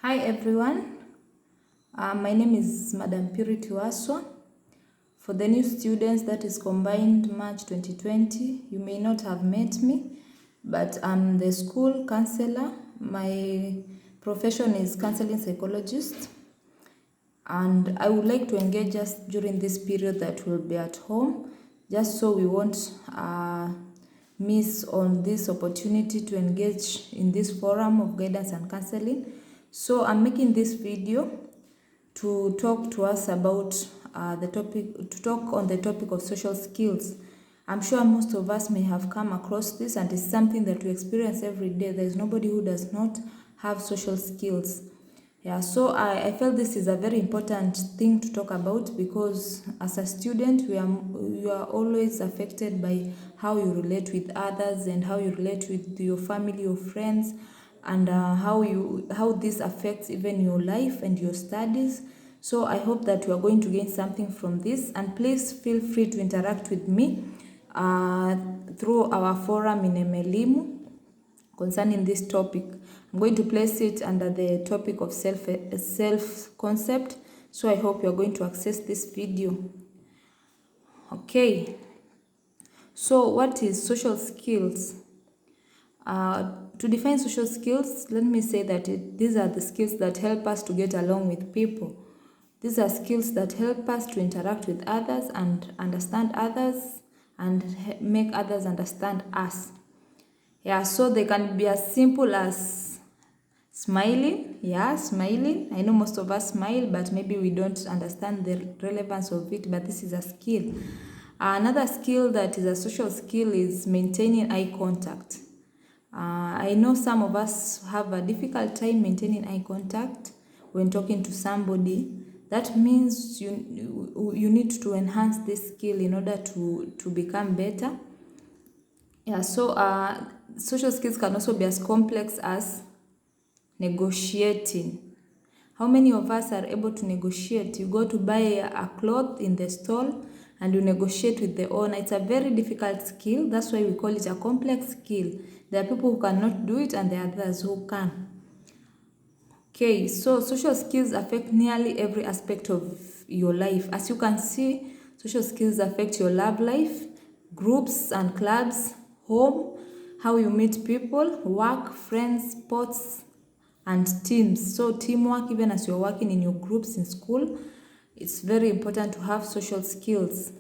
Hi everyone, my name is Madam Purity Waswa. For the new students, that is combined March 2020, you may not have met me, but I'm the school counselor. My profession is counseling psychologist, and I would like to engage us during this period that we'll be at home, just so we won't miss on this opportunity to engage in this forum of guidance and counseling. So I'm making this video to talk to us about to talk on the topic of social skills. I'm sure most of us may have come across this, and it's something that we experience every day. There's nobody who does not have social skills. Yeah, so I felt this is a very important thing to talk about because as a student, you are always affected by how you relate with others and how you relate with your family, your friends, and how this affects even your life and your studies. So I hope that you are going to gain something from this, and please feel free to interact with me through our forum in Emelimu concerning this topic. I'm going to place it under the topic of self concept. So I hope you're going to access this video. Okay. So what is social skills? To define social skills, let me say that these are the skills that help us to get along with people. These are skills that help us to interact with others and understand others and make others understand us. Yeah, so they can be as simple as smiling. Yeah, smiling. I know most of us smile, but maybe we don't understand the relevance of it, but this is a skill. Another skill that is a social skill is maintaining eye contact. I know some of us have a difficult time maintaining eye contact when talking to somebody. That means you need to enhance this skill in order to become better. Yeah, so social skills can also be as complex as negotiating. How many of us are able to negotiate? You go to buy a cloth in the stall and you negotiate with the owner. It's a very difficult skill. That's why we call it a complex skill. There are people who cannot do it and there are others who can. Okay, so social skills affect nearly every aspect of your life. As you can see, social skills affect your love life, groups and clubs, home, how you meet people, work, friends, sports, and teams. So teamwork, even as you're working in your groups in school, it's very important to have social skills.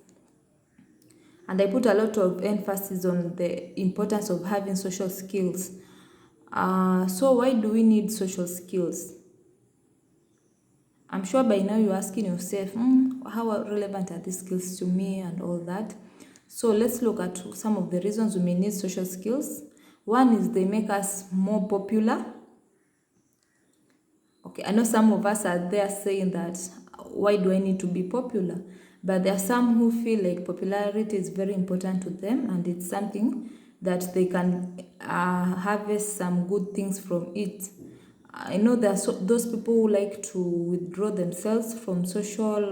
And I put a lot of emphasis on the importance of having social skills. So why do we need social skills? I'm sure by now you're asking yourself, how relevant are these skills to me and all that. So let's look at some of the reasons we may need social skills. One is they make us more popular. Okay, I know some of us are there saying that, why do I need to be popular? But there are some who feel like popularity is very important to them and it's something that they can harvest some good things from it. I know there are those people who like to withdraw themselves from social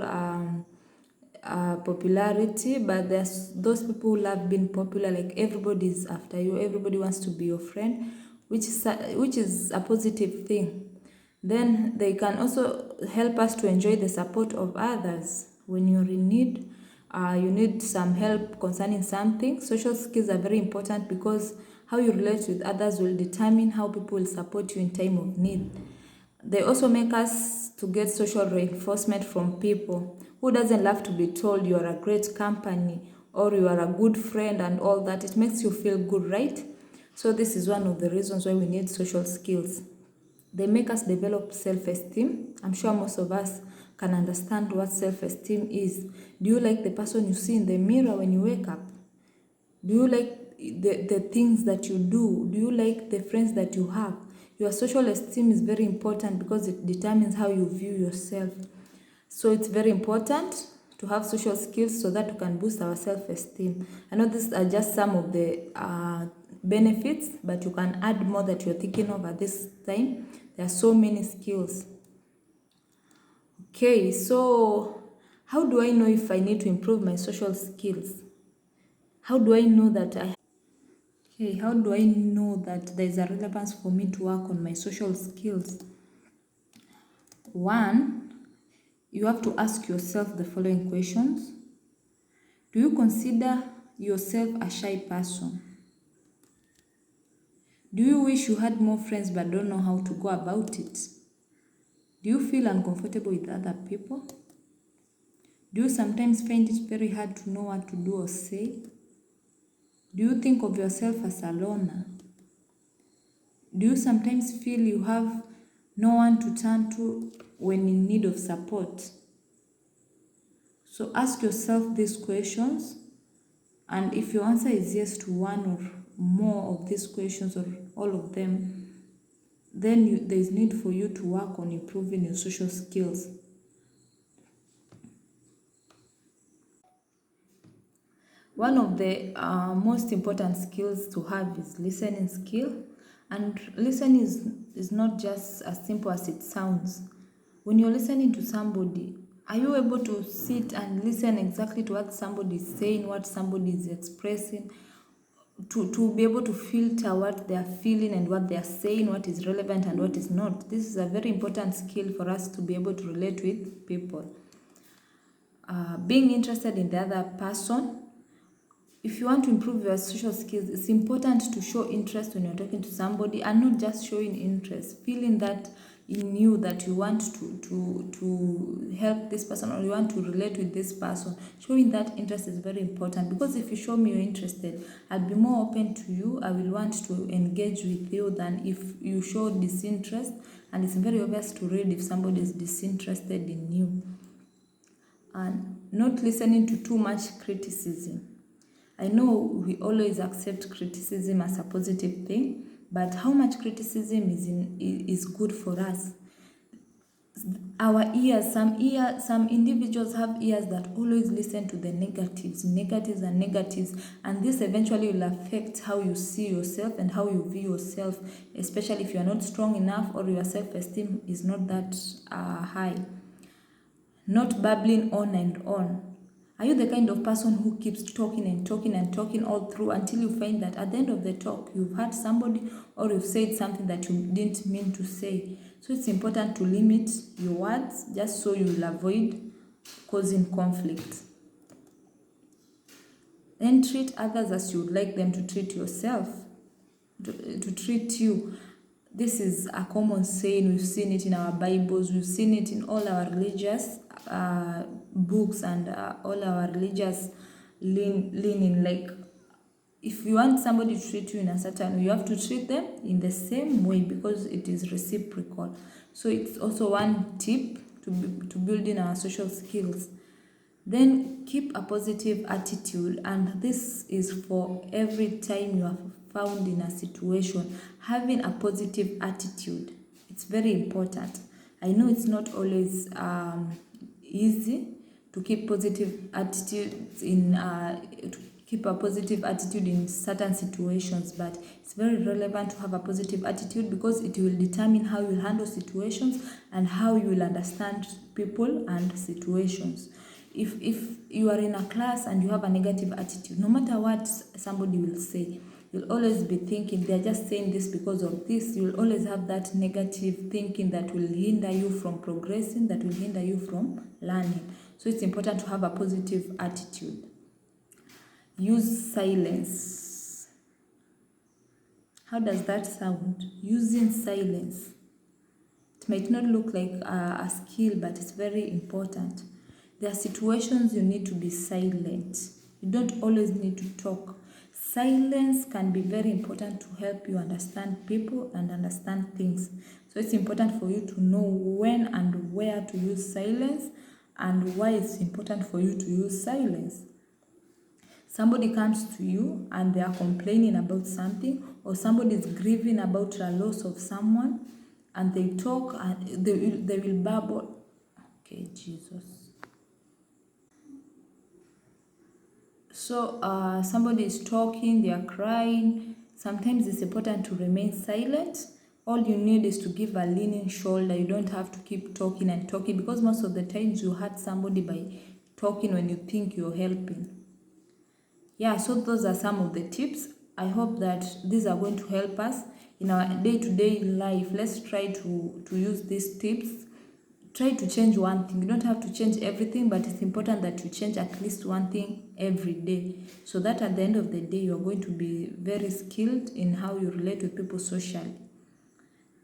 popularity, but there's those people who love being popular, like everybody's after you, everybody wants to be your friend, which is a positive thing. Then they can also help us to enjoy the support of others. When you're in need, you need some help concerning something. Social skills are very important because how you relate with others will determine how people will support you in time of need. They also make us to get social reinforcement from people. Who doesn't love to be told you are a great company or you are a good friend and all that? It makes you feel good, right? So this is one of the reasons why we need social skills. They make us develop self-esteem. I'm sure most of us can understand what self-esteem is. Do you like the person you see in the mirror when you wake up? Do you like the things that you do? Do you like the friends that you have? Your social esteem is very important because it determines how you view yourself. So it's very important to have social skills so that we can boost our self-esteem. I know these are just some of the benefits, but you can add more that you're thinking of at this time. There are so many skills. Okay, so how do I know if I need to improve my social skills? How do I know that how do I know that there is a relevance for me to work on my social skills? One, you have to ask yourself the following questions. Do you consider yourself a shy person? Do you wish you had more friends but don't know how to go about it? Do you feel uncomfortable with other people? Do you sometimes find it very hard to know what to do or say? Do you think of yourself as a loner? Do you sometimes feel you have no one to turn to when in need of support? So ask yourself these questions, and if your answer is yes to one or more of these questions or all of them, then there is need for you to work on improving your social skills. One of the most important skills to have is listening skill. And listening is not just as simple as it sounds. When you're listening to somebody, are you able to sit and listen exactly to what somebody is saying, what somebody is expressing, to be able to filter what they are feeling and what they are saying, what is relevant and what is not? This is a very important skill for us to be able to relate with people. Being interested in the other person. If you want to improve your social skills, it's important to show interest when you're talking to somebody, and not just showing interest, feeling that in you that you want to help this person or you want to relate with this person. Showing that interest is very important, because if you show me you're interested, I'll be more open to you. I will want to engage with you than if you show disinterest, and it's very obvious to read if somebody is disinterested in you. And not listening to too much criticism. I know we always accept criticism as a positive thing, but how much criticism is good for us? Our ears, some individuals have ears that always listen to the negatives, and this eventually will affect how you see yourself and how you view yourself, especially if you are not strong enough or your self-esteem is not that high. Not babbling on and on. Are you the kind of person who keeps talking and talking and talking all through until you find that at the end of the talk you've hurt somebody or you've said something that you didn't mean to say? So it's important to limit your words just so you will avoid causing conflict. Then treat others as you would like them to treat yourself, to treat you. This is a common saying. We've seen it in our Bibles. We've seen it in all our religious books and all our religious leaning. Like, if you want somebody to treat you in a certain way, you have to treat them in the same way, because it is reciprocal. So it's also one tip to building our social skills. Then keep a positive attitude, and this is for every time you are found in a situation. Having a positive attitude, it's very important. I know it's not always easy to keep positive attitudes to keep a positive attitude in certain situations, but it's very relevant to have a positive attitude, because it will determine how you will handle situations and how you will understand people and situations. If you are in a class and you have a negative attitude, no matter what somebody will say, you'll always be thinking they're just saying this because of this. You'll always have that negative thinking that will hinder you from progressing, that will hinder you from learning. So it's important to have a positive attitude. Use silence. How does that sound? Using silence. It might not look like a skill, but it's very important. There are situations you need to be silent. You don't always need to talk. Silence can be very important to help you understand people and understand things. So it's important for you to know when and where to use silence and why it's important for you to use silence. Somebody comes to you and they are complaining about something, or somebody is grieving about a loss of someone, and they talk and they will babble. Okay, Jesus. So somebody is talking, they are crying. Sometimes it's important to remain silent. All you need is to give a leaning shoulder. You don't have to keep talking and talking, because most of the times you hurt somebody by talking when you think you're helping. Yeah, so those are some of the tips. I hope that these are going to help us in our day-to-day life. Let's try to use these tips try to change one thing. You don't have to change everything, but it's important that you change at least one thing every day, so that at the end of the day, you're going to be very skilled in how you relate with people socially.